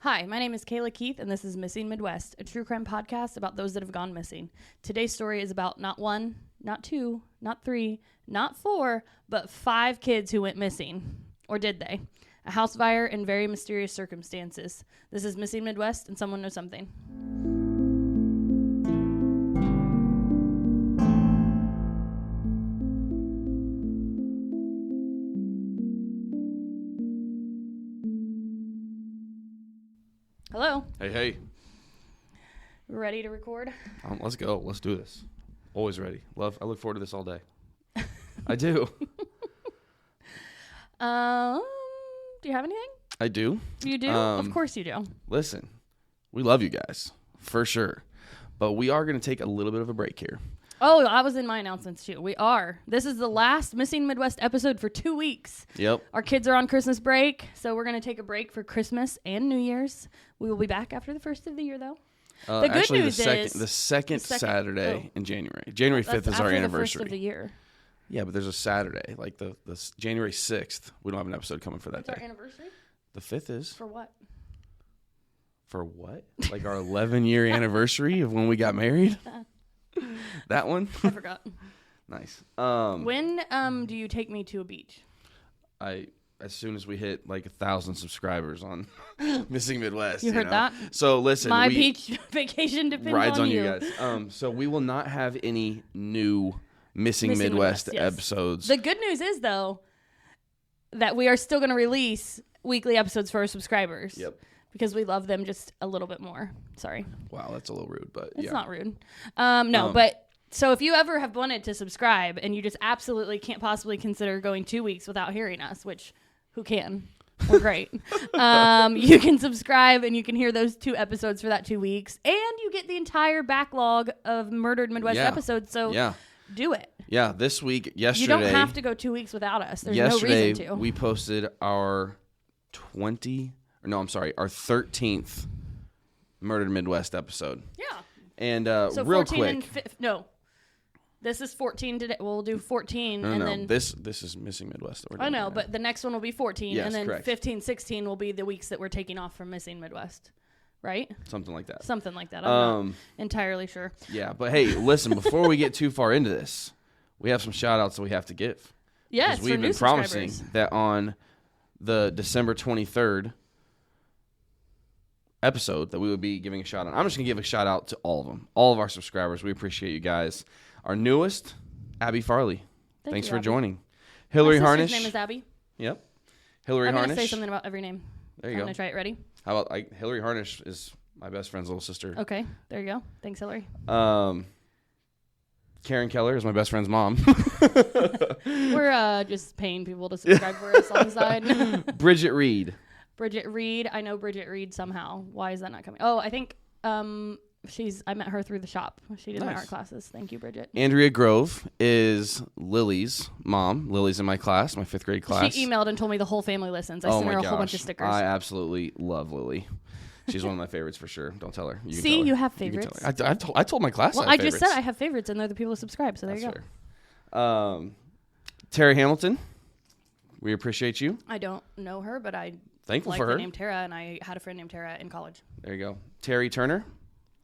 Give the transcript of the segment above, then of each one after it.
Hi, my name is Kayla Keith, and this is Missing Midwest, a true crime podcast about those that have gone missing. Today's story is about not one, not two, not three, not four, but 5 kids who went missing. Or did they? A house fire in very mysterious circumstances. This is Missing Midwest, and someone knows something. Hello. Hey. Ready to record? Let's go. Let's do this. Always ready. I look forward to this all day. I do. Do you have anything? I do. You do? Of course you do. Listen, we love you guys, for sure. But we are going to take a little bit of a break here. Oh, I was in my announcements too. We are. This is the last Missing Midwest episode for 2 weeks. Yep. Our kids are on Christmas break, so we're going to take a break for Christmas and New Year's. We will be back after the first of the year, though. The good news is the second Saturday in January. January 5th is our anniversary. The first of the year. Yeah, but there's a Saturday, like the January 6th. We don't have an episode coming for that day. Our anniversary? The 5th is. For what? For what? Like our 11-year anniversary of when we got married? That one? I forgot. Nice. When do you take me to a beach? As soon as we hit like 1,000 subscribers on Missing Midwest. You heard that? So listen, my beach vacation depends rides on you guys. So we will not have any new Missing Midwest episodes. The good news is though that we are still going to release weekly episodes for our subscribers. Yep. Because we love them just a little bit more. Sorry. Wow, that's a little rude, but it's not rude. But so if you ever have wanted to subscribe and you just absolutely can't possibly consider going 2 weeks without hearing us, which who can? We're great. You can subscribe and you can hear those 2 episodes for that 2 weeks, and you get the entire backlog of Murdered Midwest episodes. So do it. Yeah, this week, yesterday. You don't have to go 2 weeks without us. There's no reason to. We posted our 13th Murdered Midwest episode. Yeah. And so real 14 quick. No. This is 14 today. We'll do 14. Then this is Missing Midwest. I know, but the next one will be 14. Yes, and then correct. 15, 16 will be the weeks that we're taking off from Missing Midwest. Right? Something like that. I'm not entirely sure. Yeah, but hey, listen, before we get too far into this, we have some shout-outs that we have to give. Yes, we've been promising that on the December 23rd episode that we would be giving a shout-out. I'm just going to give a shout-out to all of them, all of our subscribers. We appreciate you guys. Our newest, Abby Farley. Thanks for joining. Hillary Harnish. His name is Abby. Yep. Hillary Harnish. I'm going to say something about every name. There you go. I'm going to try it. Ready? How about Hillary Harnish is my best friend's little sister. Okay. There you go. Thanks, Hillary. Karen Keller is my best friend's mom. We're just paying people to subscribe for us on the side. Bridget Reed. Bridget Reed. I know Bridget Reed somehow. Why is that not coming? Oh, I think I met her through the shop. She did my art classes. Thank you, Bridget. Andrea Grove is Lily's mom. Lily's in my class, my 5th grade class. She emailed and told me the whole family listens. I sent her a whole bunch of stickers. I absolutely love Lily. She's one of my favorites for sure. Don't tell her. You have favorites. I told my class I just said I have favorites, and they're the people who subscribe, so there you go. Terry Hamilton, we appreciate you. I don't know her, but I thankful like for her. The name Tara, and I had a friend named Tara in college. There you go. Terry Turner.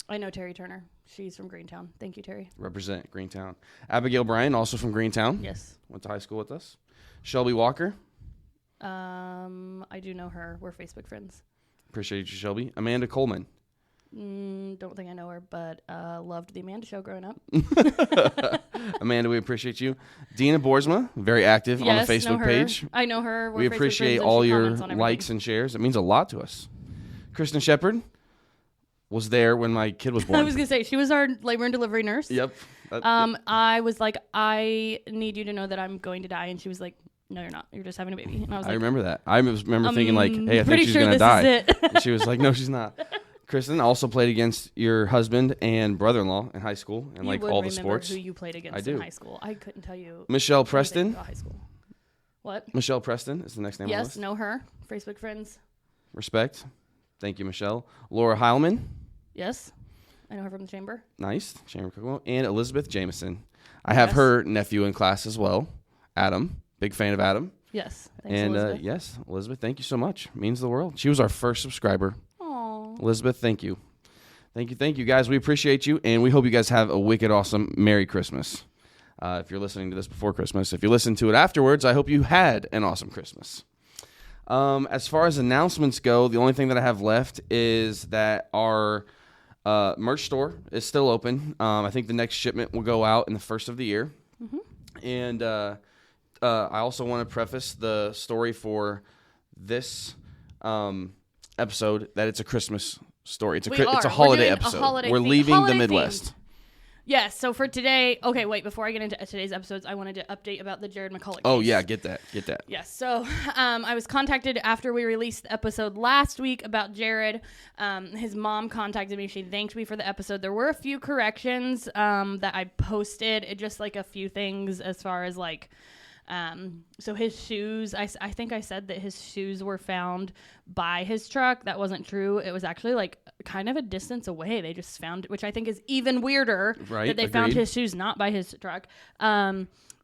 I know Terry Turner. She's from Greentown. Thank you, Terry. Represent Greentown. Abigail Bryan, also from Greentown. Yes. Went to high school with us. Shelby Walker. I do know her. We're Facebook friends. Appreciate you, Shelby. Amanda Coleman. Don't think I know her, but loved the Amanda Show growing up. Amanda, we appreciate you. Dina Boersma, very active on the Facebook page. I know her. We appreciate all your likes and shares. It means a lot to us. Kristen Shepard was there when my kid was born. I was going to say, she was our labor and delivery nurse. Yep. I was like, I need you to know that I'm going to die. And she was like, no, you're not. You're just having a baby. And I was like, remember that. I remember thinking like, hey, I think she's going to die. And she was like, no, she's not. Kristen also played against your husband and brother-in-law in high school and like all the sports. Who you played against in high school? I couldn't tell you. Michelle Preston. High school. What? Michelle Preston is the next name. Yes, know her. Facebook friends. Respect. Thank you, Michelle. Laura Heilman. Yes, I know her from the chamber. Nice, chamber Kokomo. And Elizabeth Jameson. I have her nephew in class as well, Adam. Big fan of Adam. Yes. Thanks, Elizabeth. Yes, Elizabeth, thank you so much. Means the world. She was our first subscriber. Aww. Elizabeth, thank you. Thank you, guys. We appreciate you, and we hope you guys have a wicked, awesome Merry Christmas. If you're listening to this before Christmas. If you listen to it afterwards, I hope you had an awesome Christmas. As far as announcements go, the only thing that I have left is that our merch store is still open. I think the next shipment will go out in the first of the year. Mm-hmm. And I also want to preface the story for this episode that it's a Christmas story. It's a holiday episode. We're leaving the Midwest. Themed. Yes. So for today, okay, wait. Before I get into today's episodes, I wanted to update about the Jared McCulloch case. Oh yeah, get that. Yes. So I was contacted after we released the episode last week about Jared. His mom contacted me. She thanked me for the episode. There were a few corrections that I posted. It just like a few things as far as like. So his shoes, I think I said that his shoes were found by his truck. That wasn't true. It was actually like kind of a distance away. They just found, which I think is even weirder, right, that they agreed. found his shoes not by his truck.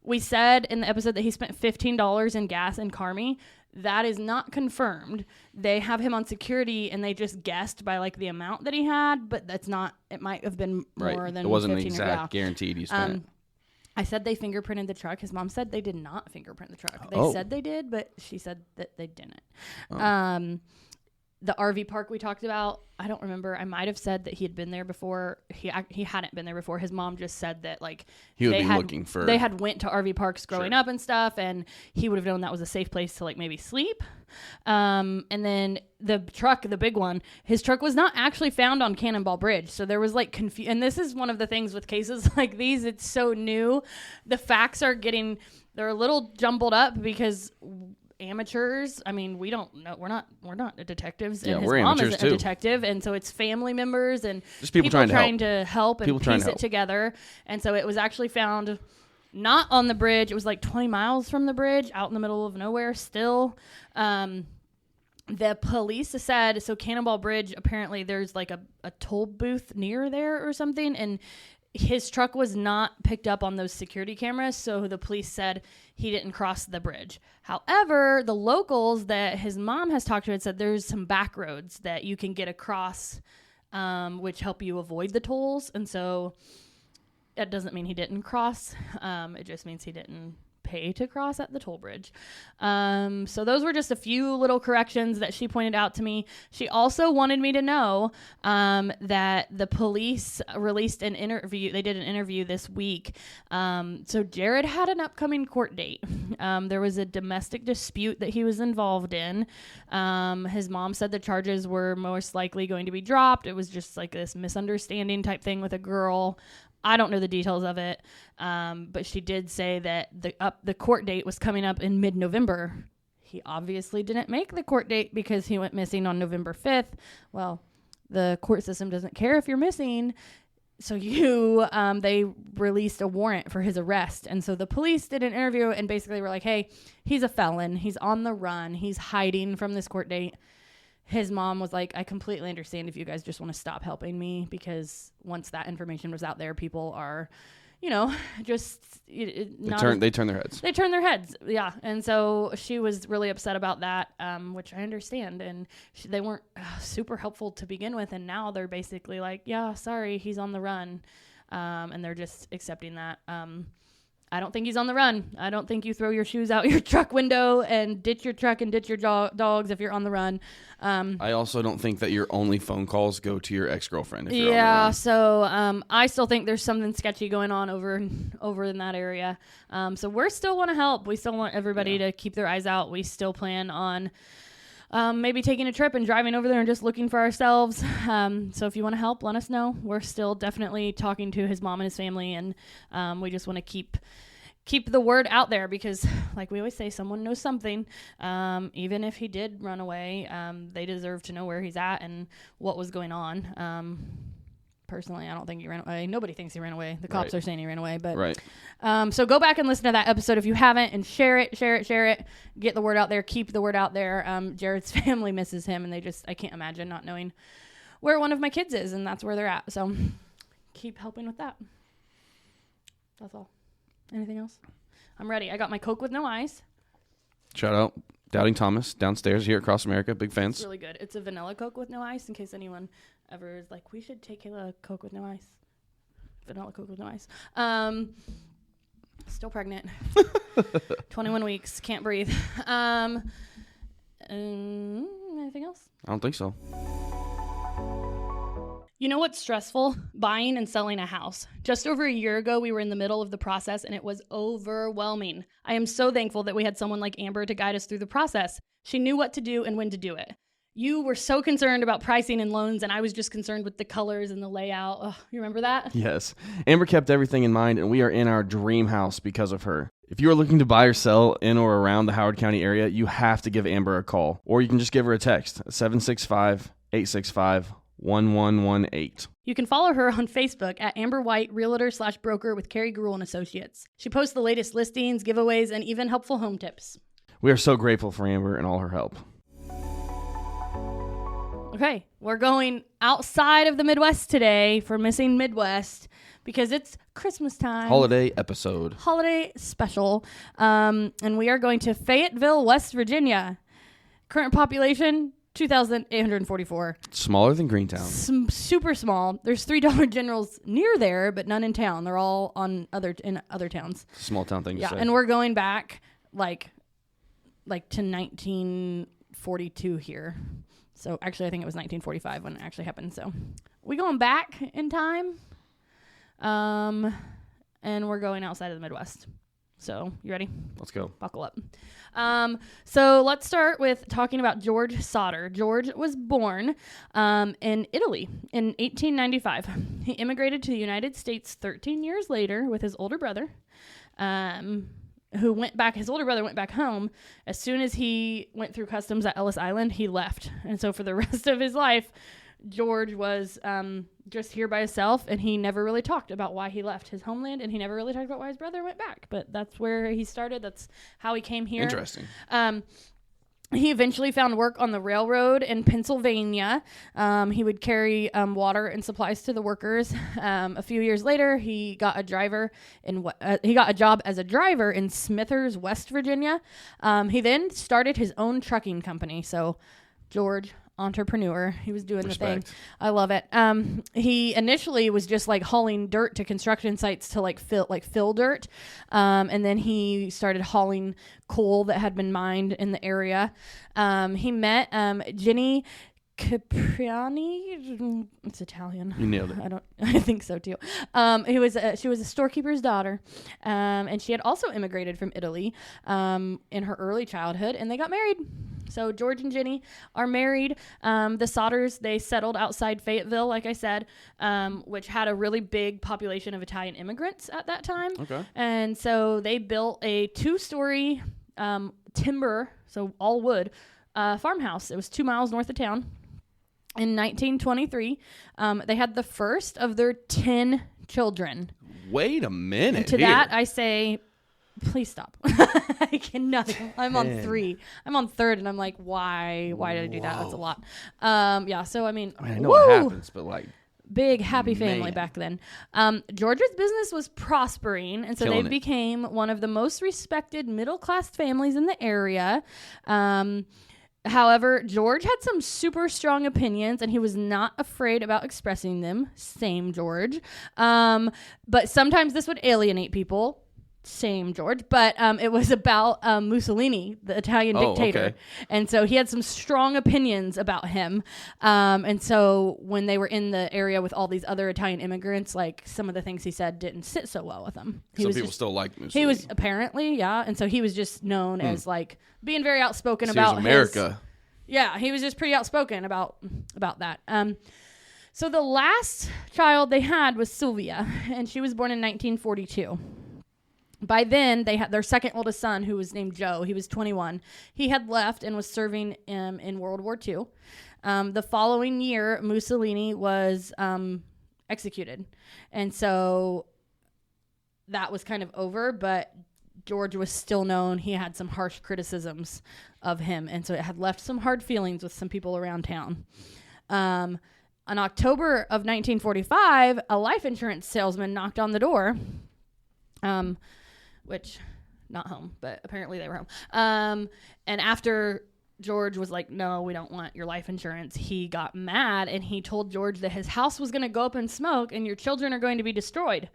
We said in the episode that he spent $15 in gas in Carmi. That is not confirmed. They have him on security, and they just guessed by like the amount that he had, but that's not. It might have been more than. It wasn't 15 exact guaranteed he spent. I said they fingerprinted the truck. His mom said they did not fingerprint the truck. They said they did, but she said that they didn't. The RV park we talked about, I don't remember. I might have said that he had been there before. He hadn't been there before. His mom just said that like they had went to RV parks growing up and stuff, and he would have known that was a safe place to like maybe sleep. And then the truck, the big one, his truck was not actually found on Cannonball Bridge. So there was like and this is one of the things with cases like these. It's so new. The facts are they're a little jumbled up because amateurs. I mean, we don't know. We're not detectives, and his mom isn't a detective, and so it's family members and just people trying to help and piece it together. And so it was actually found not on the bridge. It was like 20 miles from the bridge, out in the middle of nowhere. Still, the police said so. Cannonball Bridge, apparently, there's like a toll booth near there or something, and his truck was not picked up on those security cameras, so the police said he didn't cross the bridge. However, the locals that his mom has talked to had said there's some back roads that you can get across, which help you avoid the tolls. And so that doesn't mean he didn't cross. It just means he didn't pay to cross at the toll bridge. So those were just a few little corrections that she pointed out to me. She also wanted me to know that the police released an interview. They did an interview this week. So Jared had an upcoming court date. There was a domestic dispute that he was involved in. His mom said the charges were most likely going to be dropped. It was just like this misunderstanding type thing with a girl. I don't know the details of it, but she did say that the court date was coming up in mid-November. He obviously didn't make the court date because he went missing on November 5th. Well, the court system doesn't care if you're missing. So they released a warrant for his arrest. And so the police did an interview and basically were like, hey, he's a felon. He's on the run. He's hiding from this court date. His mom was like, I completely understand if you guys just want to stop helping me, because once that information was out there, people are, just they turn their heads. They turn their heads, yeah. And so she was really upset about that, which I understand. And they weren't super helpful to begin with, and now they're basically like, yeah, sorry, he's on the run, and they're just accepting that. I don't think he's on the run. I don't think you throw your shoes out your truck window and ditch your truck and ditch your dogs if you're on the run. I also don't think that your only phone calls go to your ex-girlfriend if you're on the run. So I still think there's something sketchy going on over in that area. So we still want to help. We still want everybody to keep their eyes out. We still plan on maybe taking a trip and driving over there and just looking for ourselves. So if you want to help, let us know. We're still definitely talking to his mom and his family, and we just want to keep the word out there, because like we always say, someone knows something. Even if he did run away, they deserve to know where he's at and what was going on. Personally, I don't think he ran away. Nobody thinks he ran away. The cops are saying he ran away, but so go back and listen to that episode if you haven't, and share it. Get the word out there. Keep the word out there. Jared's family misses him, and I can't imagine not knowing where one of my kids is, and that's where they're at. So keep helping with that. That's all. Anything else? I'm ready. I got my Coke with no ice. Shout out Doubting Thomas downstairs here at Cross America. Big fans. It's really good. It's a vanilla Coke with no ice, in case anyone ever is like, we should take Kayla a Coke with no ice. Vanilla Coke with no ice. Still pregnant. 21 weeks. Can't breathe. Anything else? I don't think so. You know what's stressful? Buying and selling a house. Just over a year ago, we were in the middle of the process and it was overwhelming. I am so thankful that we had someone like Amber to guide us through the process. She knew what to do and when to do it. You were so concerned about pricing and loans, and I was just concerned with the colors and the layout. Oh, you remember that? Yes. Amber kept everything in mind, and we are in our dream house because of her. If you are looking to buy or sell in or around the Howard County area, you have to give Amber a call, or you can just give her a text, 765-865-1118. You can follow her on Facebook at Amber White, Realtor/Broker with Carrie Gruhl and Associates. She posts the latest listings, giveaways, and even helpful home tips. We are so grateful for Amber and all her help. Okay, we're going outside of the Midwest today for Missing Midwest because it's Christmas time. Holiday episode. Holiday special. And we are going to Fayetteville, West Virginia. Current population, 2,844. Smaller than Greentown. Super small. There's $3 Dollar Generals near there, but none in town. They're all in other towns. Small town thing to say. And we're going back like to 1942 here. So actually, I think it was 1945 when it actually happened. So we going back in time, and we're going outside of the Midwest. So you ready? Let's go. Buckle up. So let's start with talking about George Sodder. George was born in Italy in 1895. He immigrated to the United States 13 years later with his older brother. Who went back, his older brother went back home. As soon as he went through customs at Ellis Island, he left. And so for the rest of his life, George was just here by himself, and he never really talked about why he left his homeland, and he never really talked about why his brother went back. But that's where he started. That's how he came here. Interesting. He eventually found work on the railroad in Pennsylvania. He would carry water and supplies to the workers. A few years later, he got a job as a driver in Smithers, West Virginia. He then started his own trucking company. So, George, entrepreneur, he was doing Respect. the thing. I love it. He initially was just like hauling dirt to construction sites to fill dirt, and then he started hauling coal that had been mined in the area. He met Jenny Capriani. It's Italian. You nailed it. I think so too. She was a storekeeper's daughter, and she had also immigrated from Italy in her early childhood, and they got married. So George and Jenny are married. The Sodders, they settled outside Fayetteville, like I said, which had a really big population of Italian immigrants at that time. Okay. And so they built a 2-story timber, so all wood, farmhouse. It was 2 miles north of town. In 1923, they had the first of their 10 children. Wait a minute. And to that, I say, please stop. I cannot. I'm on 3. I'm on 3rd, and I'm like, why? Why did I do that? That's a lot. Yeah. So I mean, I know what happens, but like, big happy family back then. George's business was prospering, and so they became one of the most respected middle class families in the area. However, George had some super strong opinions, and he was not afraid about expressing them. Same George. But sometimes this would alienate people. Same George. But it was about Mussolini, the Italian dictator. Okay. And so he had some strong opinions about him. And so when they were in the area with all these other Italian immigrants, like some of the things he said didn't sit so well with them. Some people still like Mussolini. He was apparently, yeah. And so he was just known as like being very outspoken about America. He was just pretty outspoken about that. So the last child they had was Sylvia, and she was born in 1942. By then, they had their second oldest son, who was named Joe. He was 21. He had left and was serving in World War II. The following year, Mussolini was executed. And so that was kind of over, but George was still known. He had some harsh criticisms of him, and so it had left some hard feelings with some people around town. In October of 1945, a life insurance salesman knocked on the door, which not home, but apparently they were home. And after George was like, no, we don't want your life insurance, he got mad and he told George that his house was going to go up in smoke and your children are going to be destroyed.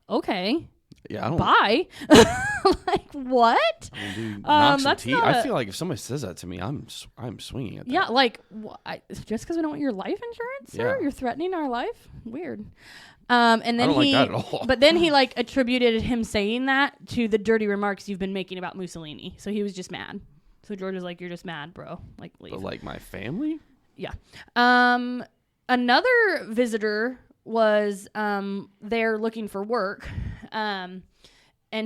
Okay. Yeah, I don't. Bye. Like, what? I mean, dude, knock some that's teeth. not I a- feel like if somebody says that to me, I'm swinging at that. Yeah, like, just because we don't want your life insurance, sir? Yeah. You're threatening our life? Weird. And then I don't like that at all. But then he like attributed him saying that to the dirty remarks you've been making about Mussolini. So he was just mad. So George was like, "You're just mad, bro. Like, leave." But like my family? Yeah. Another visitor was there looking for work. And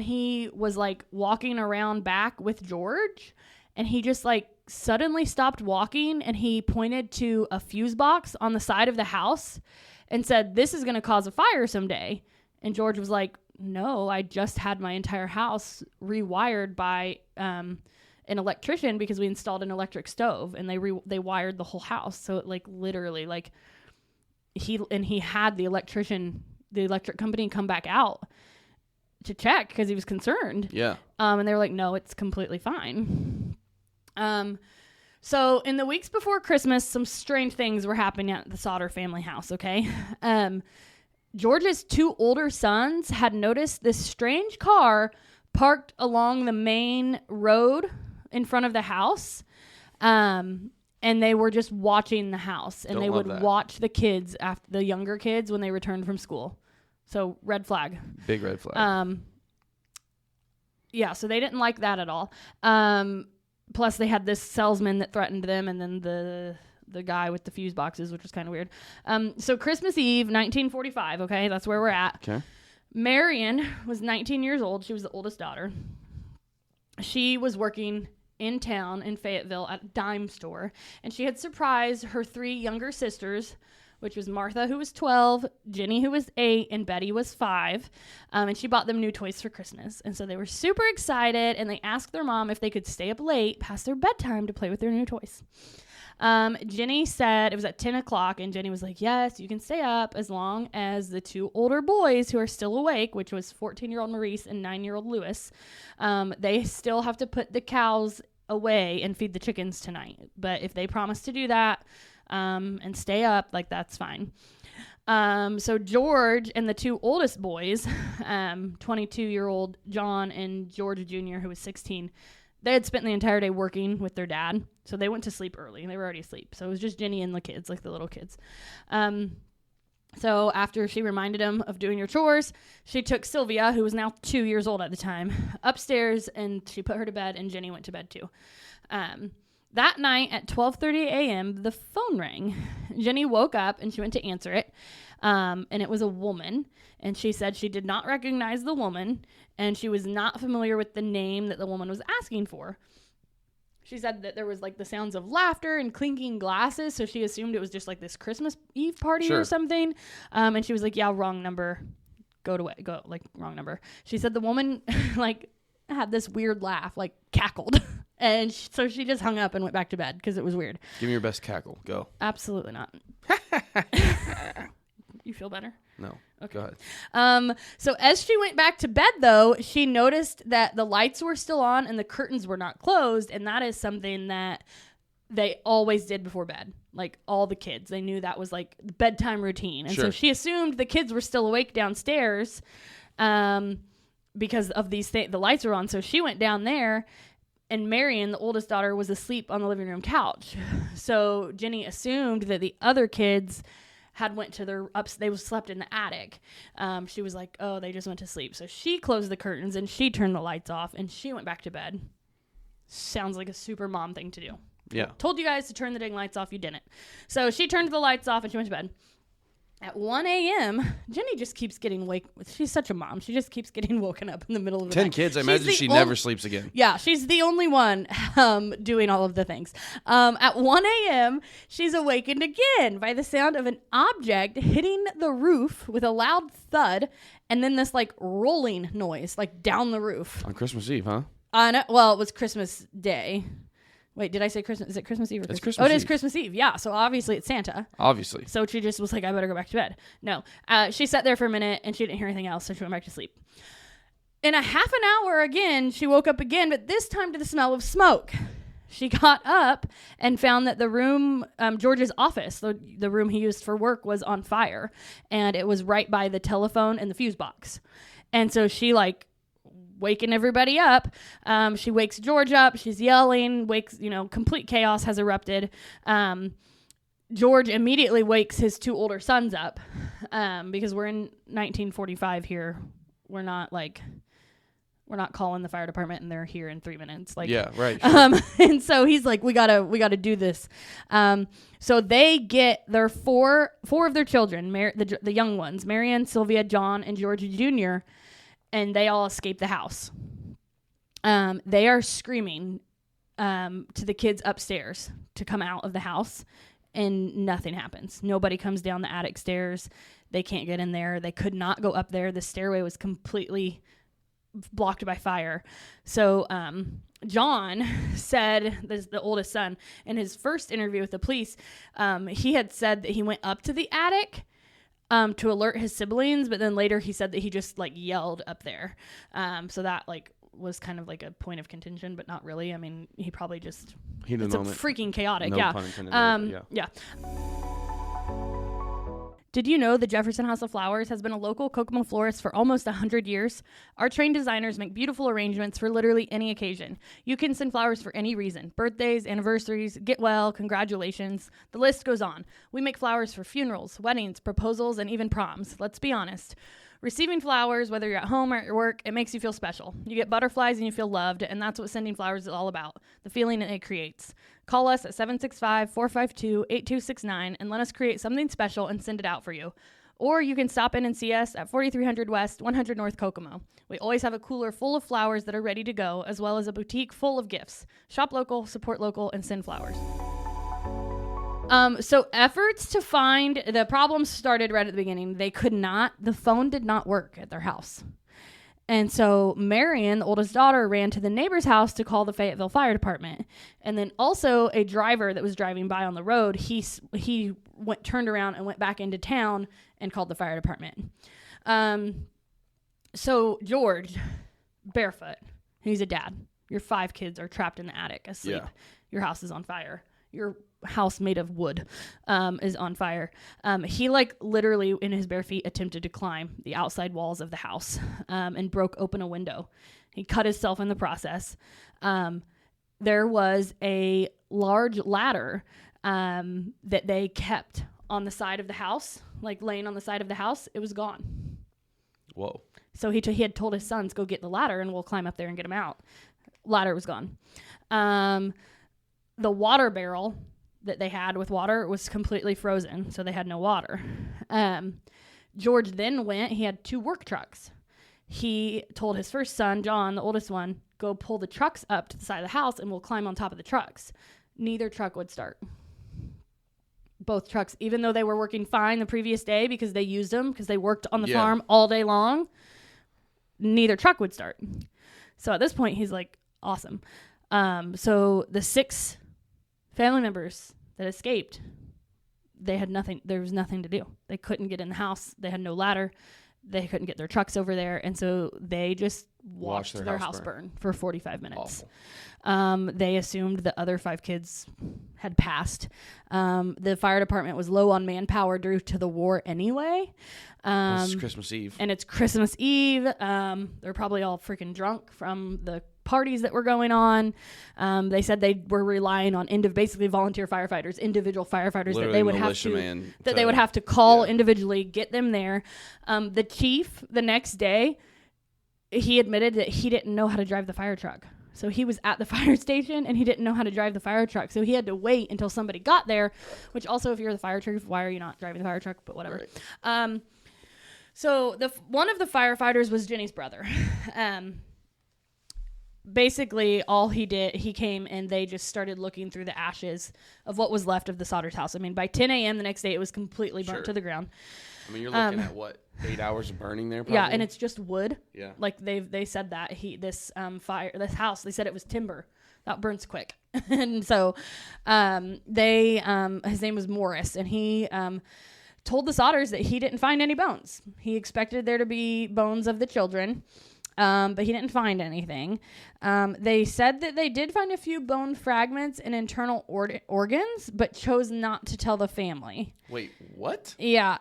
he was like walking around back with George, and he just like suddenly stopped walking and he pointed to a fuse box on the side of the house and said, "This is going to cause a fire someday." And George was like, "No, I just had my entire house rewired by an electrician because we installed an electric stove, and they wired the whole house." So it like literally like he had the electric company come back out to check because he was concerned. Yeah. And they were like, "No, it's completely fine." So in the weeks before Christmas, some strange things were happening at the Sodder family house, okay? George's 2 older sons had noticed this strange car parked along the main road in front of the house. And they were just watching the house. And they would watch the kids, after the younger kids, when they returned from school. So red flag. Big red flag. Yeah, so they didn't like that at all. Plus, they had this salesman that threatened them, and then the guy with the fuse boxes, which was kind of weird. So Christmas Eve, 1945, okay? That's where we're at. Okay. Marion was 19 years old. She was the oldest daughter. She was working in town in Fayetteville at a dime store, and she had surprised her 3 younger sisters, which was Martha, who was 12, Jenny, who was 8, and Betty was 5. And she bought them new toys for Christmas. And so they were super excited, and they asked their mom if they could stay up late past their bedtime to play with their new toys. Jenny said it was at 10 o'clock, and Jenny was like, "Yes, you can stay up as long as the 2 older boys who are still awake," which was 14-year-old Maurice and 9-year-old Lewis. They still have to put the cows away and feed the chickens tonight. But if they promise to do that, and stay up, like, that's fine. So George and the 2 oldest boys, 22-year-old John and George Jr., who was 16, they had spent the entire day working with their dad. So they went to sleep early. They were already asleep. So it was just Jenny and the kids, like the little kids. So after she reminded them of doing your chores, she took Sylvia, who was now 2 years old at the time, upstairs, and she put her to bed, and Jenny went to bed too. That night at 12:30 a.m., the phone rang. Jenny woke up and she went to answer it, and it was a woman. And she said she did not recognize the woman, and she was not familiar with the name that the woman was asking for. She said that there was like the sounds of laughter and clinking glasses, so she assumed it was just like this Christmas Eve party or something. And she was like, "Yeah, wrong number. Go, like, wrong number." She said the woman like had this weird laugh, like cackled. And so she just hung up and went back to bed because it was weird. Give me your best cackle. Go. Absolutely not. You feel better? No. Okay. Go ahead. So as she went back to bed, though, she noticed that the lights were still on and the curtains were not closed. And that is something that they always did before bed. Like, all the kids. They knew that was like the bedtime routine. And so she assumed the kids were still awake downstairs because of these the lights were on. So she went down there. And Marion, the oldest daughter, was asleep on the living room couch. So Jenny assumed that the other kids had went to their they slept in the attic. She was like, "Oh, they just went to sleep." So she closed the curtains and she turned the lights off and she went back to bed. Sounds like a super mom thing to do. Yeah. Told you guys to turn the dang lights off. You didn't. So she turned the lights off and she went to bed. At 1 a.m., Jenny just keeps getting she's such a mom. She just keeps getting woken up in the middle of the 10 night. kids. I imagine she never sleeps again. Yeah, she's the only one doing all of the things. At 1 a.m., she's awakened again by the sound of an object hitting the roof with a loud thud and then this, like, rolling noise, like, down the roof. On Christmas Eve, huh? Well, it was Christmas Day. Wait, did I say Christmas? Is it Christmas Eve or Christmas? Christmas Eve. It is Christmas Eve. Yeah, so obviously it's Santa. Obviously. So she just was like, "I better go back to bed." No. She sat there for a minute and she didn't hear anything else, so she went back to sleep. In a half an hour again, she woke up again, but this time to the smell of smoke. She got up and found that the room, George's office, the room he used for work, was on fire. And it was right by the telephone and the fuse box. And so she, like, waking everybody up. She wakes George up. She's yelling, complete chaos has erupted. George immediately wakes his 2 older sons up because we're in 1945 here. We're not calling the fire department and they're here in 3 minutes. Like, yeah, right. Sure. And so he's like, we gotta do this. So they get their four of their children, the young ones, Marianne, Sylvia, John, and George Jr., and they all escape the house. They are screaming to the kids upstairs to come out of the house, and nothing happens. Nobody comes down the attic stairs. They can't get in there. They could not go up there. The stairway was completely blocked by fire. So John said, this is the oldest son, in his first interview with the police, he had said that he went up to the attic to alert his siblings, but then later he said that he just like yelled up there. So that like was kind of like a point of contention, but not really. I mean, he probably just, it's freaking chaotic. No yeah. pun intended, Yeah. Did you know the Jefferson House of Flowers has been a local Kokomo florist for almost 100 years? Our trained designers make beautiful arrangements for literally any occasion. You can send flowers for any reason. Birthdays, anniversaries, get well, congratulations. The list goes on. We make flowers for funerals, weddings, proposals, and even proms. Let's be honest. Receiving flowers, whether you're at home or at your work, it makes you feel special. You get butterflies and you feel loved, and that's what sending flowers is all about, the feeling it creates. Call us at 765-452-8269 and let us create something special and send it out for you. Or you can stop in and see us at 4300 West, 100 North Kokomo. We always have a cooler full of flowers that are ready to go, as well as a boutique full of gifts. Shop local, support local, and send flowers. So efforts to find, the problems started right at the beginning. The phone did not work at their house. And so Marion, the oldest daughter, ran to the neighbor's house to call the Fayetteville Fire Department. And then also a driver that was driving by on the road, he turned around and went back into town and called the fire department. So George, barefoot, he's a dad. Your 5 kids are trapped in the attic asleep. Yeah. Your house is on fire. Your house made of wood is on fire. He literally in his bare feet attempted to climb the outside walls of the house and broke open a window. He cut himself in the process. There was a large ladder that they kept on the side of the house, like laying on the side of the house. It was gone. Whoa. So he had told his sons, go get the ladder and we'll climb up there and get him out. Ladder was gone. The water barrel that they had with water was completely frozen, so they had no water. George then he had 2 work trucks. He told his first son, John, the oldest one, go pull the trucks up to the side of the house and we'll climb on top of the trucks. Neither truck would start. Both trucks, even though they were working fine the previous day because they used them, because they worked on the farm all day long, neither truck would start. So at this point, he's like, awesome. So the 6 family members that escaped, they had nothing. There was nothing to do. They couldn't get in the house. They had no ladder. They couldn't get their trucks over there. And so they just watched their house burn for 45 minutes. They assumed the other 5 kids had passed. The fire department was low on manpower due to the war anyway. It's Christmas Eve. And it's Christmas Eve. They're probably all freaking drunk from the parties that were going on. They said they were relying on basically volunteer firefighters, individual firefighters literally that they would have to call individually, get them there. The chief the next day, he admitted that he didn't know how to drive the fire truck. So he was at the fire station and he didn't know how to drive the fire truck. So he had to wait until somebody got there, which also if you're the fire chief, why are you not driving the fire truck? But whatever. Right. So one of the firefighters was Jenny's brother. Basically, all he did, he came and they just started looking through the ashes of what was left of the Sodder's house. I mean, by 10 a.m. the next day, it was completely burnt to the ground. I mean, you're looking at what, 8 hours of burning there? Probably? Yeah, and it's just wood. Yeah, like they said that this house, they said it was timber that burns quick, and so his name was Morris, and he told the Sodders that he didn't find any bones. He expected there to be bones of the children. But he didn't find anything. They said that they did find a few bone fragments and internal organs, but chose not to tell the family. Wait, what? Yeah.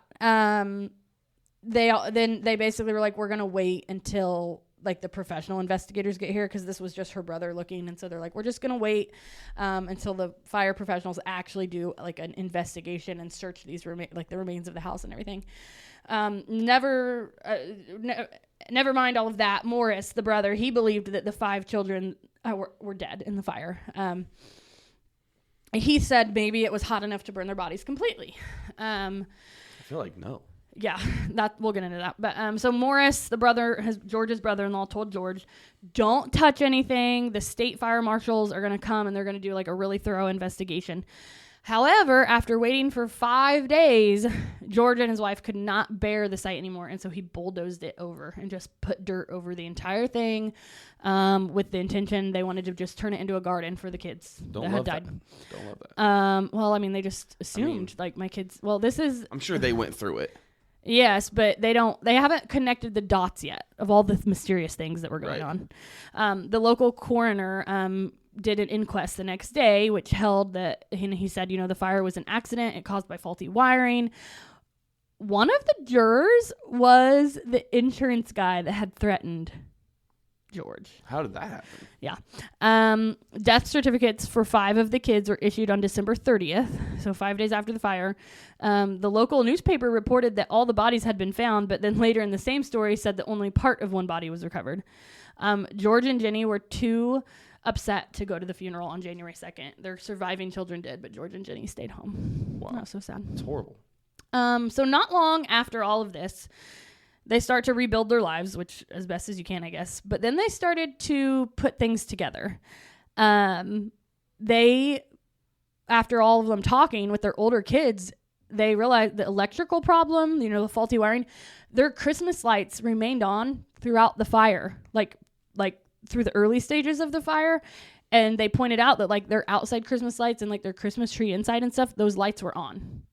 They basically were like, we're gonna wait until like the professional investigators get here, because this was just her brother looking, and so they're like, we're just gonna wait until the fire professionals actually do like an investigation and search these the remains of the house and everything. Never mind all of that. Morris, the brother, he believed that the 5 children were dead in the fire. He said maybe it was hot enough to burn their bodies completely. I feel like no. Yeah, we'll get into that. But so Morris, the brother, George's brother-in-law, told George, don't touch anything. The state fire marshals are going to come and they're going to do like a really thorough investigation. However, after waiting for 5 days, George and his wife could not bear the sight anymore, and so he bulldozed it over and just put dirt over the entire thing, with the intention they wanted to just turn it into a garden for the kids that had died. Don't love that. Well, I mean, they just assumed like my kids. Well, this is. I'm sure they went through it. Yes, but they haven't connected the dots yet of all the mysterious things that were going on. The local coroner did an inquest the next day, which held that, he said, the fire was an accident. It caused by faulty wiring. One of the jurors was the insurance guy that had threatened George. How did that happen? Yeah. Death certificates for 5 of the kids were issued on December 30th, so 5 days after the fire. The local newspaper reported that all the bodies had been found, but then later in the same story said that only part of one body was recovered. George and Jenny were too upset to go to the funeral on January 2nd. Their surviving children did, but George and Jenny stayed home. Wow. That was so sad. It's horrible. So not long after all of this, they start to rebuild their lives, which as best as you can, I guess. But then they started to put things together. They, after all of them talking with their older kids, they realized the electrical problem, the faulty wiring, their Christmas lights remained on throughout the fire, like through the early stages of the fire. And they pointed out that like their outside Christmas lights and like their Christmas tree inside and stuff, those lights were on.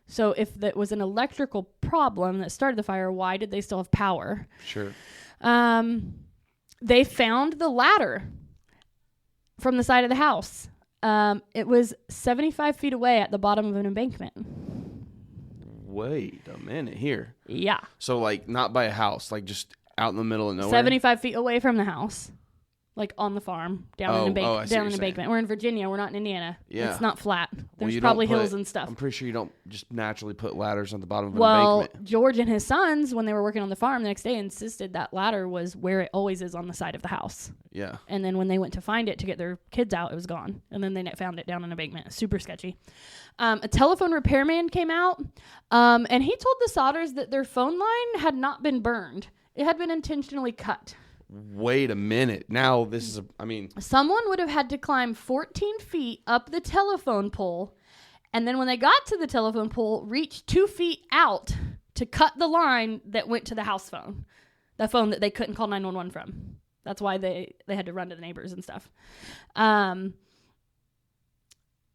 So if that was an electrical problem that started the fire, why did they still have power? Sure. They found the ladder from the side of the house. It was 75 feet away at the bottom of an embankment. Wait a minute here. Yeah. So like not by a house, like just out in the middle of nowhere? 75 feet away from the house. Like on the farm, down in an embankment. We're in Virginia. We're not in Indiana. Yeah. It's not flat. There's probably hills and stuff. I'm pretty sure you don't just naturally put ladders on the bottom of an embankment. Well, George and his sons, when they were working on the farm the next day, insisted that ladder was where it always is on the side of the house. Yeah. And then when they went to find it to get their kids out, it was gone. And then they found it down in an embankment. Super sketchy. A telephone repairman came out, and he told the Sodders that their phone line had not been burned. It had been intentionally cut. Wait a minute. Now this is someone would have had to climb 14 feet up the telephone pole, and then when they got to the telephone pole, reach 2 feet out to cut the line that went to the house phone, the phone that they couldn't call 911 from. That's why they had to run to the neighbors and stuff.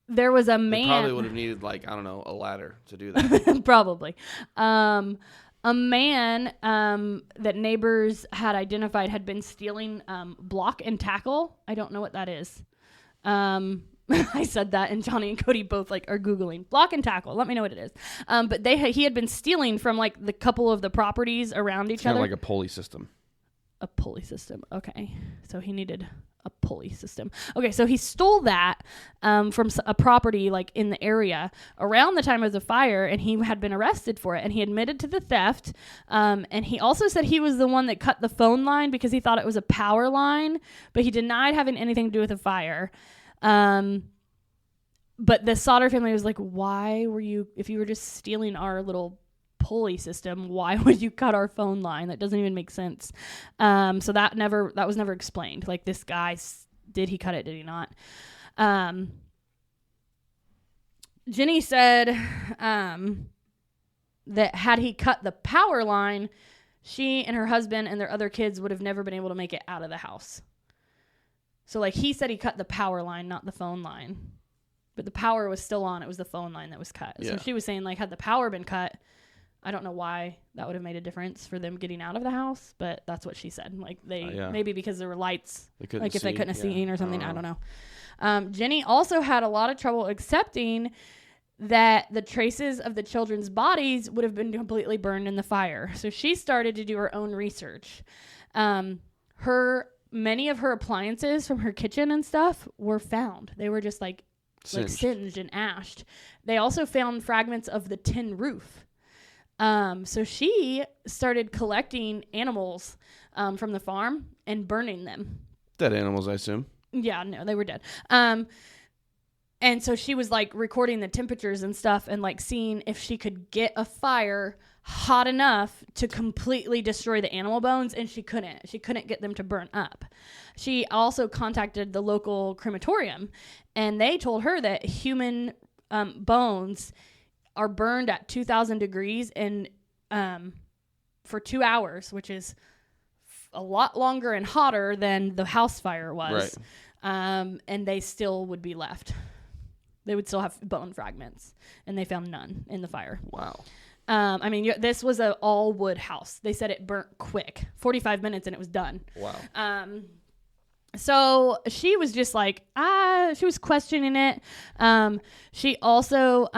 There was a man. They probably would have needed a ladder to do that. Probably. A man that neighbors had identified had been stealing block and tackle. I don't know what that is. I said that, and Johnny and Cody both are Googling block and tackle. Let me know what it is. But he had been stealing from the couple of the properties around each other. Kind of like a pulley system. A pulley system. Okay, so he needed a pulley system. Okay, so he stole that from a property in the area around the time of the fire, and he had been arrested for it, and he admitted to the theft. And he also said he was the one that cut the phone line because he thought it was a power line, but he denied having anything to do with the fire. But the Sodder family was like, why were you, if you were just stealing our little pulley system, why would you cut our phone line? That doesn't even make sense. So that was never explained. This guy, did he cut it? Did he not? Jenny said that had he cut the power line, she and her husband and their other kids would have never been able to make it out of the house. So he said he cut the power line, not the phone line. But the power was still on. It was the phone line that was cut. Yeah. So she was saying had the power been cut, I don't know why that would have made a difference for them getting out of the house, but that's what she said. Like maybe because there were lights, like if they couldn't have seen or something. I don't know. Jenny also had a lot of trouble accepting that the traces of the children's bodies would have been completely burned in the fire. So she started to do her own research. Many of her appliances from her kitchen and stuff were found. They were just like singed and ashed. They also found fragments of the tin roof. So she started collecting animals from the farm and burning them. Dead animals, I assume. Yeah, no, they were dead. And so she was like recording the temperatures and stuff and like seeing if she could get a fire hot enough to completely destroy the animal bones, and she couldn't get them to burn up. She also contacted the local crematorium, and they told her that human bones are burned at 2,000 degrees and for 2 hours, which is a lot longer and hotter than the house fire was. Right. And they still would be left. They would still have bone fragments, and they found none in the fire. Wow. I mean, this was an all wood house. They said it burnt quick, 45 minutes, and it was done. Wow. So she was just like, she was questioning it. She also,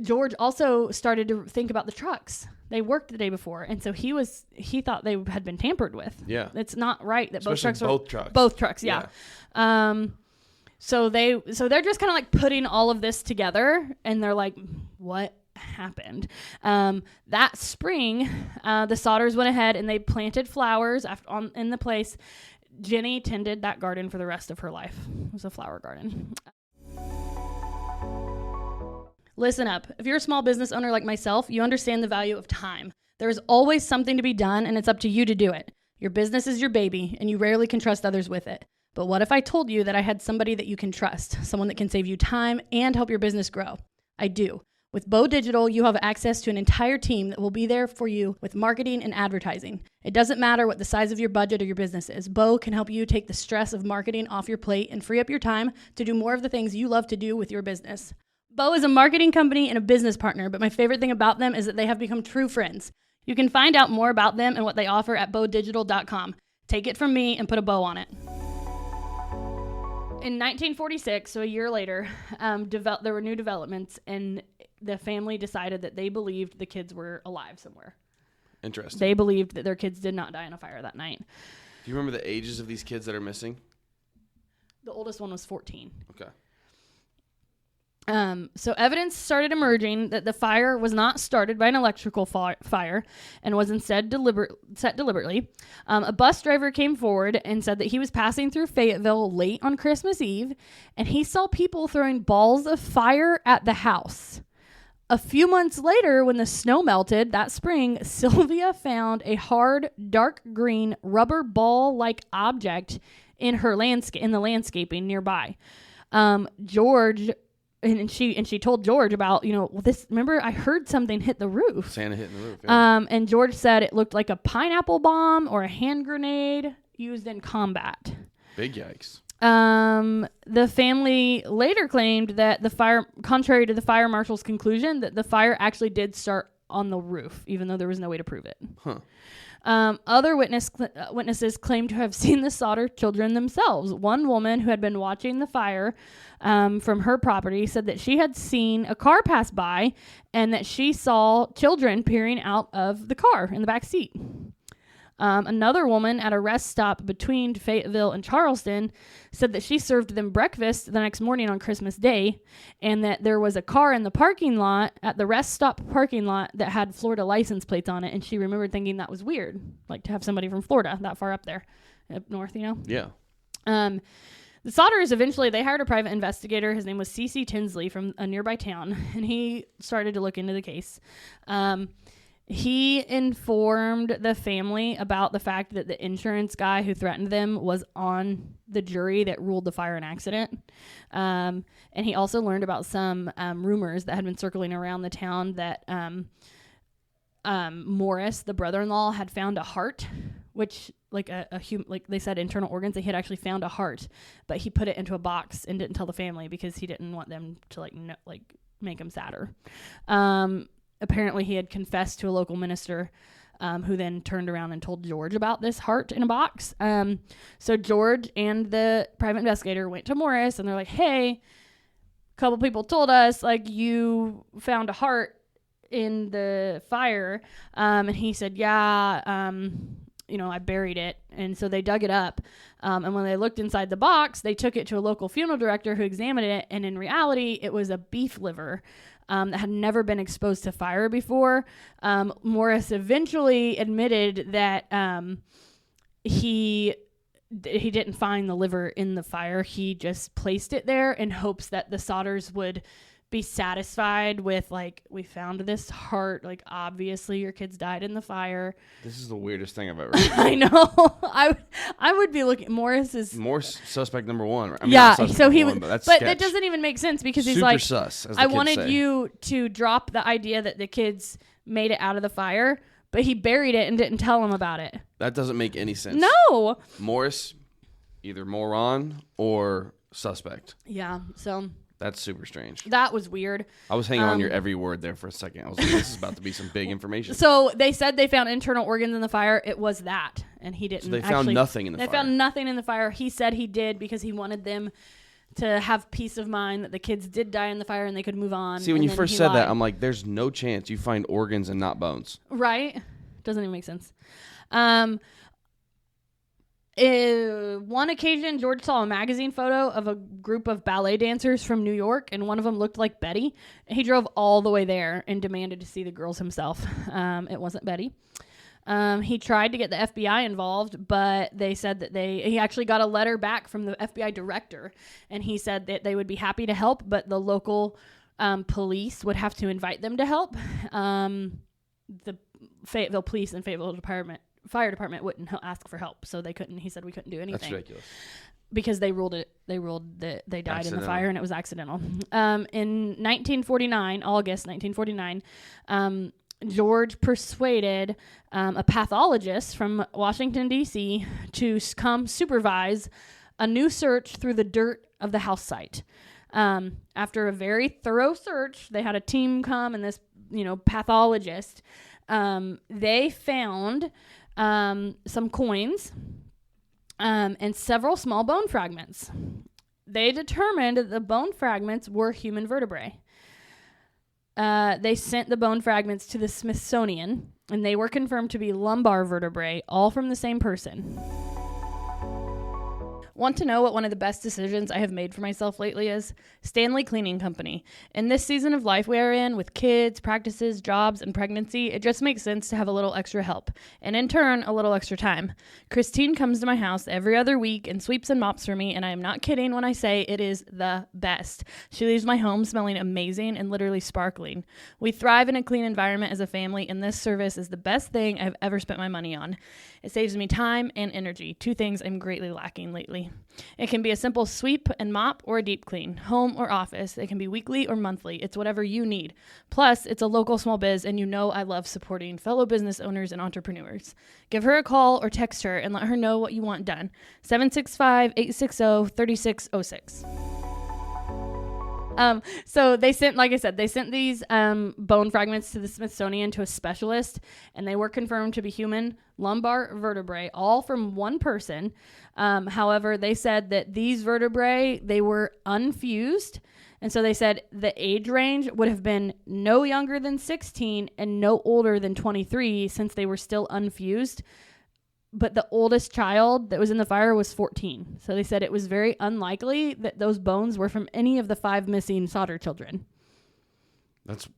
George also started to think about the trucks. They worked the day before, and so he thought they had been tampered with. Yeah. It's not right that especially both trucks. Yeah. So they're just kind of like putting all of this together, and they're like, what happened? That spring, the Sodders went ahead and they planted flowers in the place. Jenny tended that garden for the rest of her life. It was a flower garden. Listen up. If you're a small business owner like myself, you understand the value of time. There is always something to be done, and it's up to you to do it. Your business is your baby, and you rarely can trust others with it. But what if I told you that I had somebody that you can trust, someone that can save you time and help your business grow? I do. With Bo Digital, you have access to an entire team that will be there for you with marketing and advertising. It doesn't matter what the size of your budget or your business is. Bo can help you take the stress of marketing off your plate and free up your time to do more of the things you love to do with your business. Bo is a marketing company and a business partner, but my favorite thing about them is that they have become true friends. You can find out more about them and what they offer at bodigital.com. Take it from me and put a bow on it. In 1946, so a year later, there were new developments, and the family decided that they believed the kids were alive somewhere. Interesting. They believed that their kids did not die in a fire that night. Do you remember the ages of these kids that are missing? The oldest one was 14. Okay. So evidence started emerging that the fire was not started by an electrical fire and was instead set deliberately. A bus driver came forward and said that he was passing through Fayetteville late on Christmas Eve, and he saw people throwing balls of fire at the house. A few months later, when the snow melted that spring, Sylvia found a hard, dark green rubber ball-like object in the landscaping nearby. George... And she told George about, this, remember I heard something hit the roof. Santa hitting the roof. Yeah. And George said it looked like a pineapple bomb or a hand grenade used in combat. Big yikes. The family later claimed that the fire, contrary to the fire marshal's conclusion, that the fire actually did start on the roof, even though there was no way to prove it. Huh. Other witnesses claimed to have seen the Sodder children themselves. One woman who had been watching the fire from her property said that she had seen a car pass by and that she saw children peering out of the car in the back seat. Another woman at a rest stop between Fayetteville and Charleston said that she served them breakfast the next morning on Christmas Day, and that there was a car in the parking lot, at the rest stop parking lot, that had Florida license plates on it, and she remembered thinking that was weird, like to have somebody from Florida that far up there, up north, Yeah. The Sodders eventually, they hired a private investigator. His name was C.C. Tinsley from a nearby town, and he started to look into the case. He informed the family about the fact that the insurance guy who threatened them was on the jury that ruled the fire an accident. And he also learned about some rumors that had been circling around the town that Morris, the brother-in-law, had found a heart, which like like they said, internal organs. He had actually found a heart, but he put it into a box and didn't tell the family because he didn't want them to make him sadder. apparently he had confessed to a local minister, who then turned around and told George about this heart in a box. So George and the private investigator went to Morris, and they're like, hey, a couple people told us, like, you found a heart in the fire. And he said, yeah, I buried it. And so they dug it up. And when they looked inside the box, they took it to a local funeral director who examined it. And in reality, it was a beef liver that had never been exposed to fire before. Morris eventually admitted that he didn't find the liver in the fire. He just placed it there in hopes that the Sodders would be satisfied with, like, we found this heart. Like, obviously your kids died in the fire. This is the weirdest thing I've ever heard. I know. I would be looking. Morris suspect number one. So he was, but it doesn't even make sense because he's super like, sus, as the I kids wanted say. you to drop the idea that the kids made it out of the fire, but he buried it and didn't tell him about it. That doesn't make any sense. No. Morris, either moron or suspect. Yeah. So that's super strange. that was weird. I was hanging on your every word there for a second. I was like, this is about to be some big information. So they said they found internal organs in the fire. It was that. And he didn't. So they found nothing in the fire. They found nothing in the fire. He said he did because he wanted them to have peace of mind that the kids did die in the fire and they could move on. See, when you first said that, I'm like, there's no chance you find organs and not bones. Right? Doesn't even make sense. One occasion, George saw a magazine photo of a group of ballet dancers from New York, and one of them looked like Betty. He drove all the way there and demanded to see the girls himself. It wasn't Betty. He tried to get the FBI involved, but they said that he actually got a letter back from the FBI director, and he said that they would be happy to help, but the local police would have to invite them to help. The Fayetteville Police and Fayetteville Fire Department wouldn't ask for help, so they couldn't. He said we couldn't do anything. That's ridiculous. Because they ruled that they died in the fire and it was accidental. In 1949, August 1949, George persuaded a pathologist from Washington, D.C. to come supervise a new search through the dirt of the house site. After a very thorough search, they had a team come and this, pathologist. They found some coins and several small bone fragments. They determined that the bone fragments were human vertebrae. They sent the bone fragments to the Smithsonian, and they were confirmed to be lumbar vertebrae, all from the same person. Want to know what one of the best decisions I have made for myself lately is? Stanley Cleaning Company. In this season of life we are in, with kids, practices, jobs, and pregnancy, it just makes sense to have a little extra help, and in turn, a little extra time. Christine comes to my house every other week and sweeps and mops for me, and I am not kidding when I say it is the best. She leaves my home smelling amazing and literally sparkling. We thrive in a clean environment as a family, and this service is the best thing I've ever spent my money on. It saves me time and energy, two things I'm greatly lacking lately. It can be a simple sweep and mop or a deep clean, home or office. It can be weekly or monthly. It's whatever you need. Plus, it's a local small biz, and I love supporting fellow business owners and entrepreneurs. Give her a call or text her and let her know what you want done. 765-860-3606. So they sent, like I said, these bone fragments to the Smithsonian to a specialist, and they were confirmed to be human lumbar vertebrae, all from one person. However, they said that these vertebrae, they were unfused. And so they said the age range would have been no younger than 16 and no older than 23 since they were still unfused. But the oldest child that was in the fire was 14. So they said it was very unlikely that those bones were from any of the 5 missing Sodder children. That's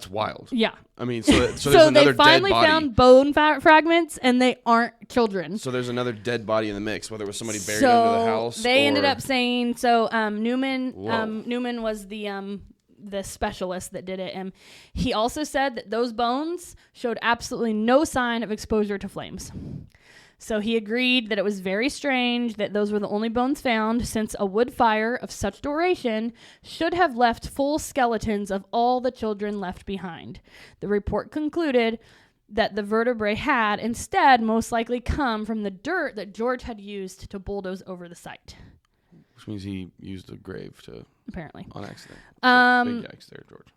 wild. Yeah. I mean, so there's so another they finally dead body. found bone fragments, and they aren't children. So there's another dead body in the mix, whether it was somebody buried under the house. They ended up saying Newman was the specialist that did it, and he also said that those bones showed absolutely no sign of exposure to flames. So he agreed that it was very strange that those were the only bones found, since a wood fire of such duration should have left full skeletons of all the children left behind. The report concluded that the vertebrae had instead most likely come from the dirt that George had used to bulldoze over the site. Which means he used a grave to... Apparently. On accident. Big yikes there, George.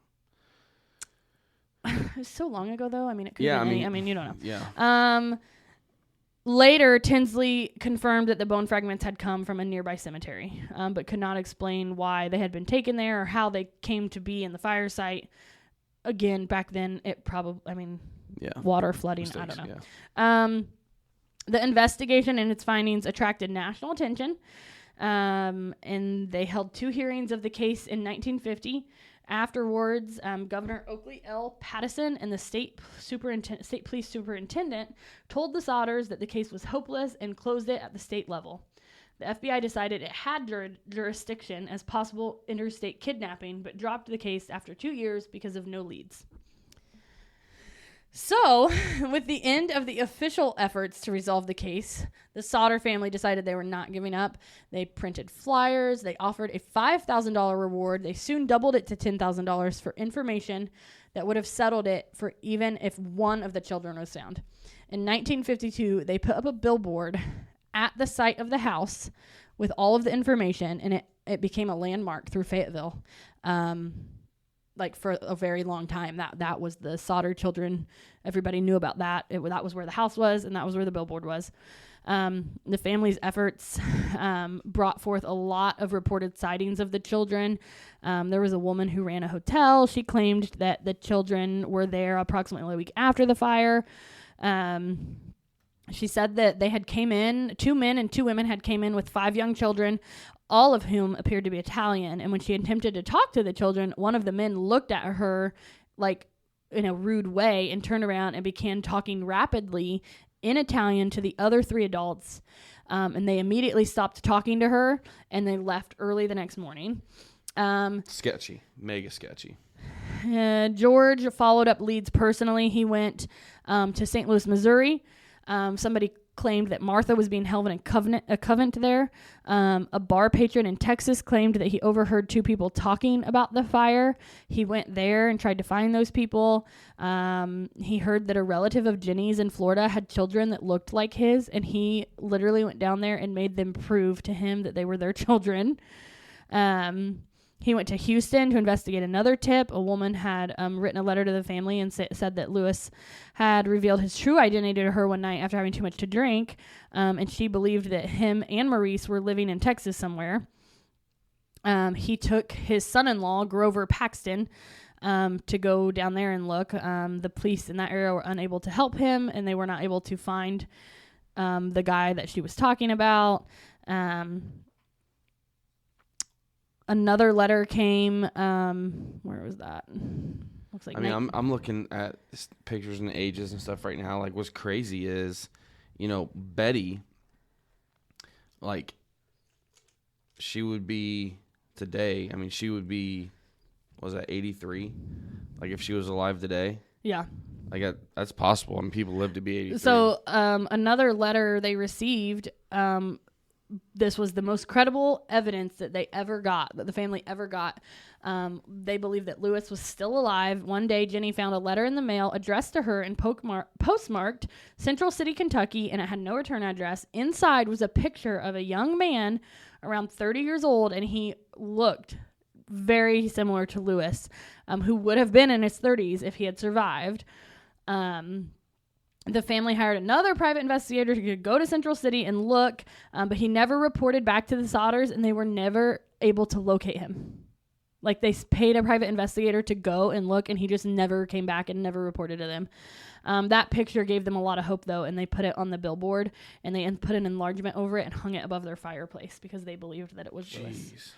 was so long ago, though. I mean, it could have been you don't know. Yeah. Later, Tinsley confirmed that the bone fragments had come from a nearby cemetery, but could not explain why they had been taken there or how they came to be in the fire site. Again, back then, it probably, water flooding, Mistakes, I don't know. Yeah. The investigation and its findings attracted national attention, and they held 2 hearings of the case in 1950. Afterwards, Governor Oakley L. Pattison and the state police superintendent told the Sodders that the case was hopeless and closed it at the state level. The FBI decided it had jurisdiction as possible interstate kidnapping, but dropped the case after 2 years because of no leads. So, with the end of the official efforts to resolve the case, the Sodder family decided they were not giving up. They printed flyers. They offered a $5,000 reward. They soon doubled it to $10,000 for information that would have settled it for even if one of the children was found. In 1952, they put up a billboard at the site of the house with all of the information, and it became a landmark through Fayetteville. For a very long time, that was the Sodder Children. Everybody knew about that. That was where the house was, and that was where the billboard was. The family's efforts brought forth a lot of reported sightings of the children. There was a woman who ran a hotel. She claimed that the children were there approximately a week after the fire. She said that they had came in, 2 men and 2 women had came in with 5 young children, all of whom appeared to be Italian. And when she attempted to talk to the children, one of the men looked at her in a rude way and turned around and began talking rapidly in Italian to the other 3 adults. And they immediately stopped talking to her, and they left early the next morning. Sketchy. Mega sketchy. George followed up leads personally. He went to St. Louis, Missouri. Somebody claimed that Martha was being held in a covenant there. A bar patron in Texas claimed that he overheard 2 people talking about the fire. He went there and tried to find those people. He heard that a relative of Jenny's in Florida had children that looked like his, and he literally went down there and made them prove to him that they were their children. He went to Houston to investigate another tip. A woman had written a letter to the family and said that Lewis had revealed his true identity to her one night after having too much to drink, and she believed that him and Maurice were living in Texas somewhere. He took his son-in-law, Grover Paxton, to go down there and look. The police in that area were unable to help him, and they were not able to find the guy that she was talking about. Another letter came. Where was that? Looks like. I'm looking at pictures and ages and stuff right now. What's crazy is, Betty. She would be today. She would be. Was that 83? If she was alive today. Yeah. That's possible. People live to be 83. So another letter they received. This was the most credible evidence that they ever got, that the family ever got. They believe that Lewis was still alive. One day, Jenny found a letter in the mail addressed to her and postmarked Central City, Kentucky, and it had no return address. Inside was a picture of a young man around 30 years old, and he looked very similar to Lewis, who would have been in his 30s if he had survived. The family hired another private investigator to go to Central City and look, but he never reported back to the Sodders, and they were never able to locate him. They paid a private investigator to go and look, and he just never came back and never reported to them. That picture gave them a lot of hope, though, and they put it on the billboard, and they put an enlargement over it and hung it above their fireplace because they believed that it was Lewis.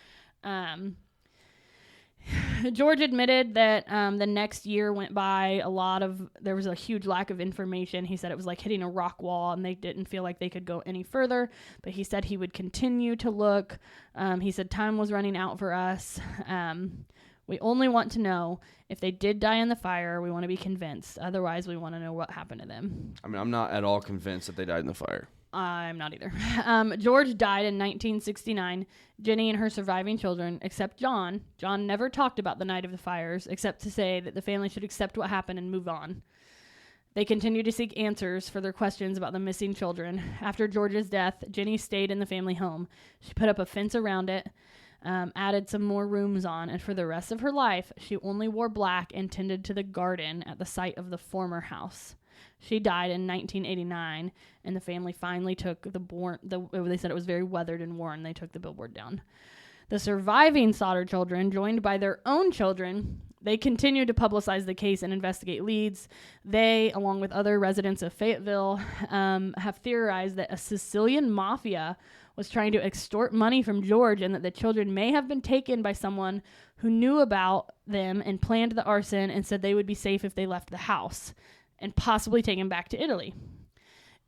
George admitted that the next year went by, there was a huge lack of information. He said it was like hitting a rock wall, and they didn't feel like they could go any further, but he said he would continue to look. He said time was running out for us. We only want to know if they did die in the fire. We want to be convinced. Otherwise, we want to know what happened to them. I'm not at all convinced that they died in the fire. I'm not either. George died in 1969. Jenny and her surviving children, except John never talked about the night of the fires, except to say that the family should accept what happened and move on. They continued to seek answers for their questions about the missing children. After George's death, Jenny stayed in the family home. She put up a fence around it. added some more rooms on, and for the rest of her life, she only wore black and tended to the garden at the site of the former house. She died in 1989, and the family finally took they said it was very weathered and worn. They took the billboard down. The surviving Sodder children, joined by their own children, they continued to publicize the case and investigate leads. They, along with other residents of Fayetteville, have theorized that a Sicilian mafia was trying to extort money from George, and that the children may have been taken by someone who knew about them and planned the arson and said they would be safe if they left the house, and possibly taken back to Italy.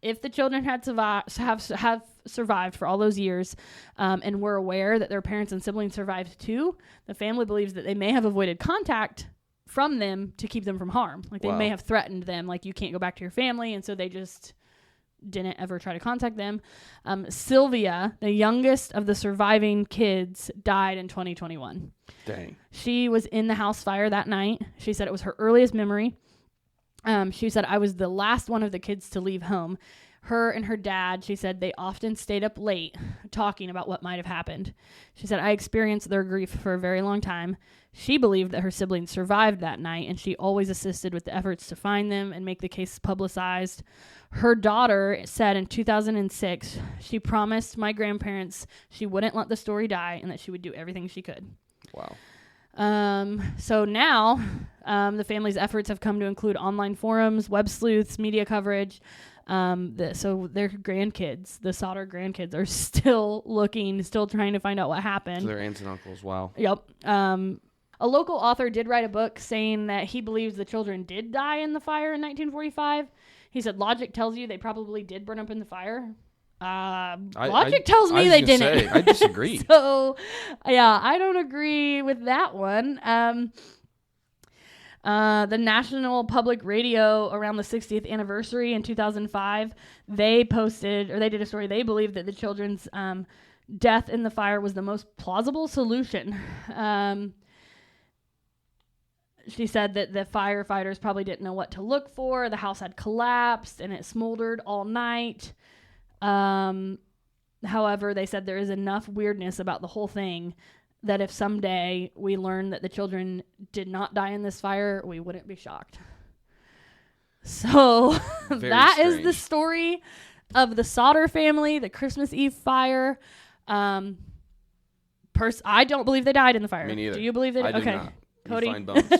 If the children had have survived for all those years and were aware that their parents and siblings survived too, the family believes that they may have avoided contact from them to keep them from harm. Like they may have threatened them, like you can't go back to your family, and so they just didn't ever try to contact them. Sylvia, the youngest of the surviving kids, died in 2021. Dang. She was in the house fire that night. She said it was her earliest memory. She said, I was the last one of the kids to leave home. Her and her dad, she said, they often stayed up late talking about what might have happened. She said, I experienced their grief for a very long time. She believed that her siblings survived that night, and she always assisted with the efforts to find them and make the case publicized. Her daughter said in 2006, she promised my grandparents she wouldn't let the story die and that she would do everything she could. Wow. So now, the family's efforts have come to include online forums, web sleuths, media coverage. So their grandkids, the Sodder grandkids, are still trying to find out what happened. So their aunts and uncles. Wow. Yep. A local author did write a book saying that he believes the children did die in the fire in 1945. He said, logic tells you they probably did burn up in the fire. Logic tells me they didn't. I disagree. So, yeah, I don't agree with that one. The National Public Radio, around the 60th anniversary in 2005, they did a story. They believed that the children's death in the fire was the most plausible solution. She said that the firefighters probably didn't know what to look for. The house had collapsed and it smoldered all night. However, they said there is enough weirdness about the whole thing that if someday we learn that the children did not die in this fire, we wouldn't be shocked. So that is the story of the Sodder family, the Christmas Eve fire. I don't believe they died in the fire. Me neither. Do you believe they did? I do okay. not. Cody? Find bones.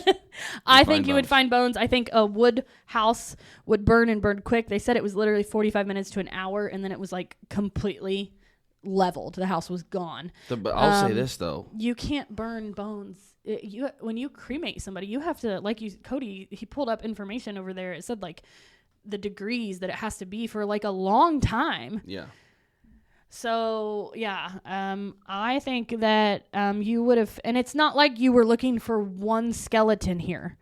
I think you would find bones. I think a wood house would burn and burn quick. They said it was literally 45 minutes to an hour, and then it was like completely leveled. The house was gone. But I'll say this, though. You can't burn bones. When you cremate somebody, you have to, Cody, he pulled up information over there. It said like the degrees that it has to be for like a long time. Yeah. So, yeah, I think that you would have, and it's not like you were looking for one skeleton here.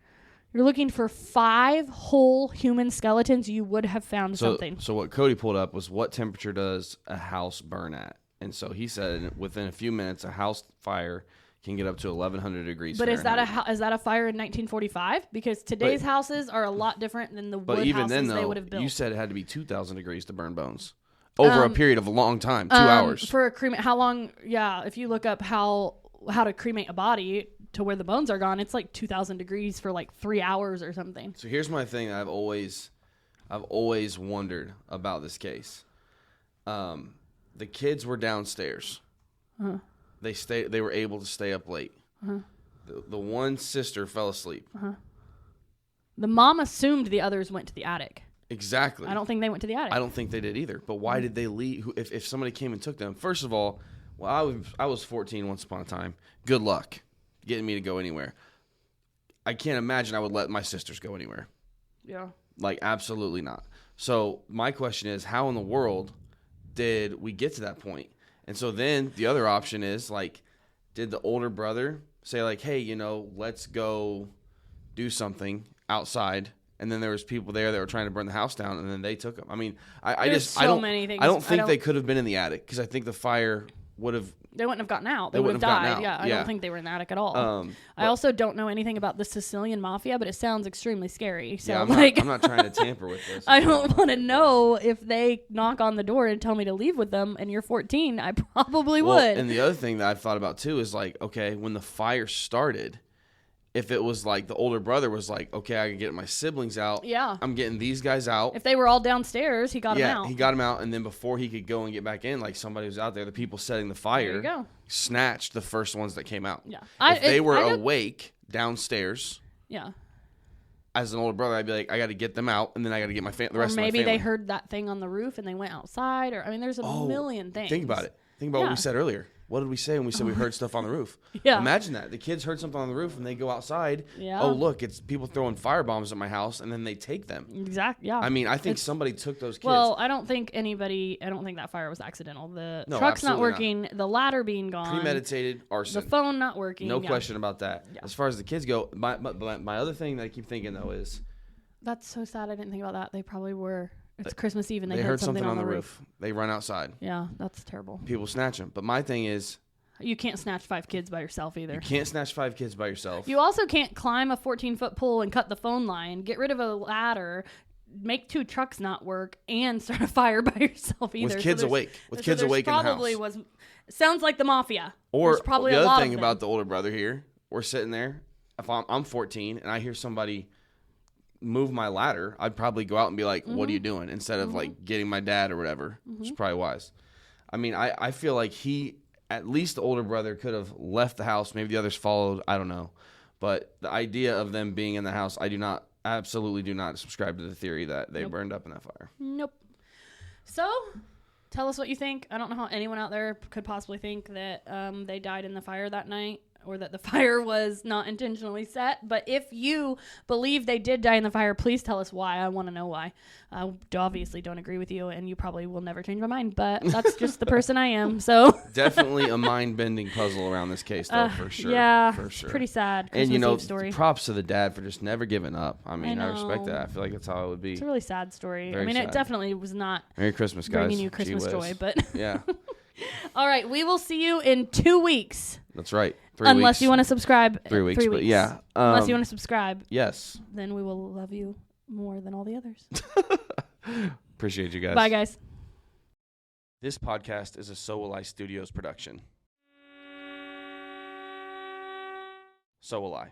You're looking for 5 whole human skeletons. You would have found something. So what Cody pulled up was what temperature does a house burn at? And so he said within a few minutes, a house fire can get up to 1,100 degrees Fahrenheit. Is that a fire in 1945? Because today's houses are a lot different than the wood houses they would have built. You said it had to be 2,000 degrees to burn bones. Over a period of a long time, 2 hours. For a cremate, how long? Yeah, if you look up how to cremate a body to where the bones are gone, it's like 2,000 degrees for like 3 hours or something. So here's my thing. I've always wondered about this case. The kids were downstairs. Uh-huh. They were able to stay up late. Uh-huh. The one sister fell asleep. Uh-huh. The mom assumed the others went to the attic. Exactly. I don't think they went to the attic. I don't think they did either. But why did they leave? If somebody came and took them? First of all, I was 14 once upon a time. Good luck getting me to go anywhere. I can't imagine I would let my sisters go anywhere. Yeah. Like, absolutely not. So my question is, how in the world did we get to that point? And so then the other option is, like, did the older brother say, like, hey, let's go do something outside? And then there was people there that were trying to burn the house down, and then they took them. I mean, I don't think they could have been in the attic because I think the fire They wouldn't have gotten out. They would have died. Yeah, I don't think they were in the attic at all. I also don't know anything about the Sicilian mafia, but it sounds extremely scary. So I'm not trying to tamper with this. I don't want to know if they knock on the door and tell me to leave with them and you're 14. I probably would. And the other thing that I've thought about too is like, okay, when the fire started, if it was like the older brother was like, okay, I can get my siblings out. Yeah. I'm getting these guys out. If they were all downstairs, he got them out. Yeah, he got them out. And then before he could go and get back in, like somebody was out there, the people setting the fire snatched the first ones that came out. Yeah. If they were awake downstairs. Yeah. As an older brother, I'd be like, I got to get them out, and then I got to get the rest of my family. Or maybe they heard that thing on the roof and they went outside. Or there's a million things. Think about it. Think about what we said earlier. What did we say when we said we heard stuff on the roof? Yeah. Imagine that. The kids heard something on the roof and they go outside. Yeah. Oh, look, it's people throwing firebombs at my house, and then they take them. Exactly. Yeah. I mean, I think somebody took those kids. Well, I don't think that fire was accidental. The truck's not working. Not. The ladder being gone. Premeditated arson. The phone not working. No question about that. Yeah. As far as the kids go, my other thing that I keep thinking, though, is... That's so sad. I didn't think about that. They probably were... It's Christmas Eve and they heard something on the roof. They run outside. Yeah, that's terrible. People snatch them. But my thing is... You can't snatch 5 kids by yourself either. You can't snatch 5 kids by yourself. You also can't climb a 14-foot pole and cut the phone line, get rid of a ladder, make 2 trucks not work, and start a fire by yourself either. With kids awake. With kids awake in the house. Sounds like the mafia. Or probably the other thing about the older brother here, we're sitting there. If I'm 14 and I hear somebody move my ladder, I'd probably go out and be like, what are you doing? Instead of like getting my dad or whatever, which is probably wise. I mean, I feel like at least the older brother could have left the house. Maybe the others followed. I don't know. But the idea of them being in the house, I absolutely do not subscribe to the theory that they burned up in that fire. Nope. So, tell us what you think. I don't know how anyone out there could possibly think that they died in the fire that night, or that the fire was not intentionally set. But if you believe they did die in the fire, please tell us why. I want to know why. I obviously don't agree with you, and you probably will never change my mind, but that's just the person I am. So definitely a mind-bending puzzle around this case, though, for sure. Yeah, for sure. Pretty sad. Christmas and Eve story. Props to the dad for just never giving up. I mean, I respect that. I feel like that's how it would be. It's a really sad story. Very sad. It definitely was not Merry Christmas, guys. Bringing you Christmas joy, but yeah. All right, we will see you in 2 weeks. That's right. 3 weeks. Unless you want to subscribe. 3 weeks, but yeah. Unless you want to subscribe. Yes. Then we will love you more than all the others. Appreciate you guys. Bye, guys. This podcast is a So.Will.I.Studos production. So will I.